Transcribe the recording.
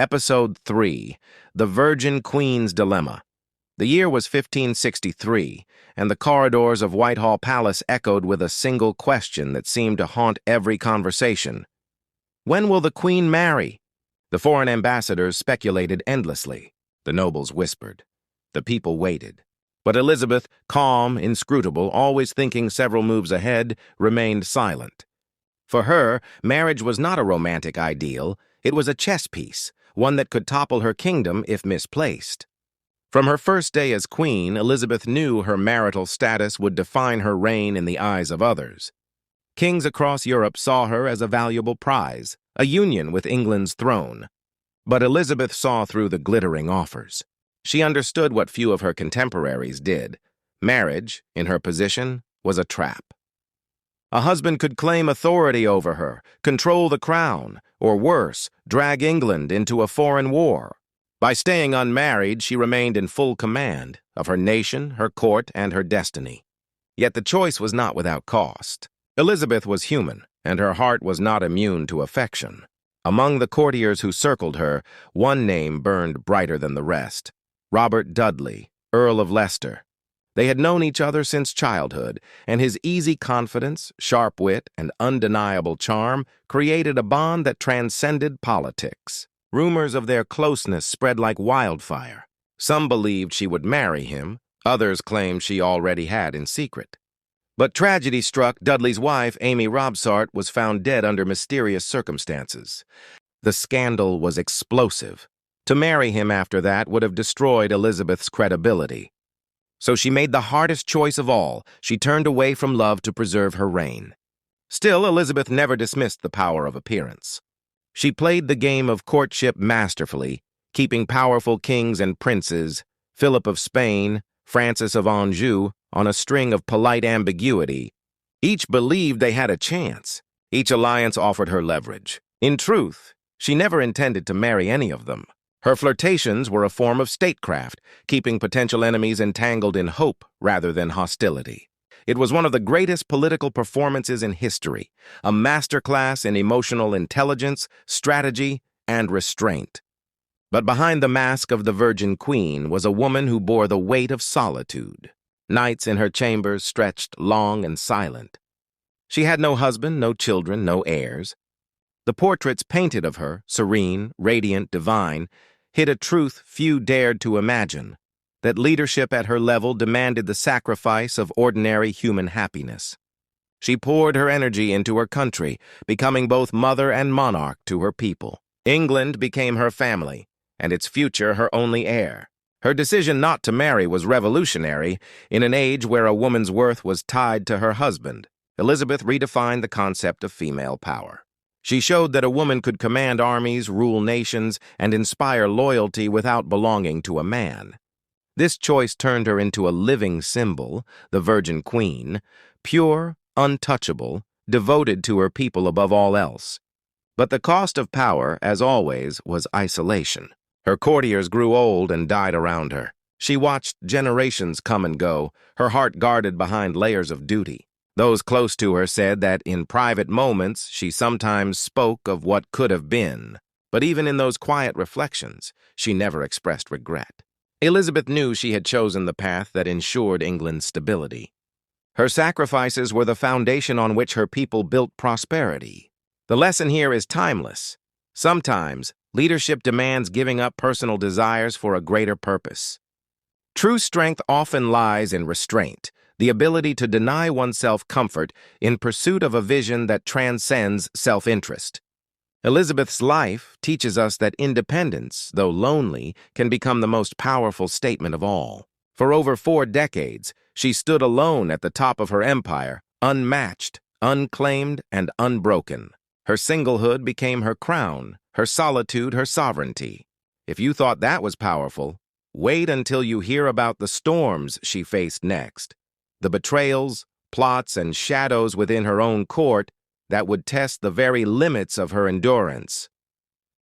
Episode 3, The Virgin Queen's Dilemma. The year was 1563, and the corridors of Whitehall Palace echoed with a single question that seemed to haunt every conversation. When will the Queen marry? The foreign ambassadors speculated endlessly. The nobles whispered. The people waited. But Elizabeth, calm, inscrutable, always thinking several moves ahead, remained silent. For her, marriage was not a romantic ideal. It was a chess piece, one that could topple her kingdom if misplaced. From her first day as queen, Elizabeth knew her marital status would define her reign in the eyes of others. Kings across Europe saw her as a valuable prize, a union with England's throne. But Elizabeth saw through the glittering offers. She understood what few of her contemporaries did. Marriage, in her position, was a trap. A husband could claim authority over her, control the crown, or worse, drag England into a foreign war. By staying unmarried, she remained in full command of her nation, her court, and her destiny. Yet the choice was not without cost. Elizabeth was human, and her heart was not immune to affection. Among the courtiers who circled her, one name burned brighter than the rest: Robert Dudley, Earl of Leicester. They had known each other since childhood, and his easy confidence, sharp wit, and undeniable charm created a bond that transcended politics. Rumors of their closeness spread like wildfire. Some believed she would marry him, others claimed she already had in secret. But tragedy struck. Dudley's wife, Amy Robsart, was found dead under mysterious circumstances. The scandal was explosive. To marry him after that would have destroyed Elizabeth's credibility. So she made the hardest choice of all. She turned away from love to preserve her reign. Still, Elizabeth never dismissed the power of appearance. She played the game of courtship masterfully, keeping powerful kings and princes, Philip of Spain, Francis of Anjou, on a string of polite ambiguity. Each believed they had a chance. Each alliance offered her leverage. In truth, she never intended to marry any of them. Her flirtations were a form of statecraft, keeping potential enemies entangled in hope rather than hostility. It was one of the greatest political performances in history, a masterclass in emotional intelligence, strategy, and restraint. But behind the mask of the Virgin Queen was a woman who bore the weight of solitude. Nights in her chambers stretched long and silent. She had no husband, no children, no heirs. The portraits painted of her, serene, radiant, divine, hid a truth few dared to imagine, that leadership at her level demanded the sacrifice of ordinary human happiness. She poured her energy into her country, becoming both mother and monarch to her people. England became her family, and its future her only heir. Her decision not to marry was revolutionary in an age where a woman's worth was tied to her husband. Elizabeth redefined the concept of female power. She showed that a woman could command armies, rule nations, and inspire loyalty without belonging to a man. This choice turned her into a living symbol, the Virgin Queen, pure, untouchable, devoted to her people above all else. But the cost of power, as always, was isolation. Her courtiers grew old and died around her. She watched generations come and go, her heart guarded behind layers of duty. Those close to her said that in private moments she sometimes spoke of what could have been, but even in those quiet reflections, she never expressed regret. Elizabeth knew she had chosen the path that ensured England's stability. Her sacrifices were the foundation on which her people built prosperity. The lesson here is timeless. Sometimes, leadership demands giving up personal desires for a greater purpose. True strength often lies in restraint, the ability to deny oneself comfort in pursuit of a vision that transcends self-interest. Elizabeth's life teaches us that independence, though lonely, can become the most powerful statement of all. For over 4 decades, she stood alone at the top of her empire, unmatched, unclaimed, and unbroken. Her singlehood became her crown, her solitude her sovereignty. If you thought that was powerful, wait until you hear about the storms she faced next. The betrayals, plots, and shadows within her own court that would test the very limits of her endurance.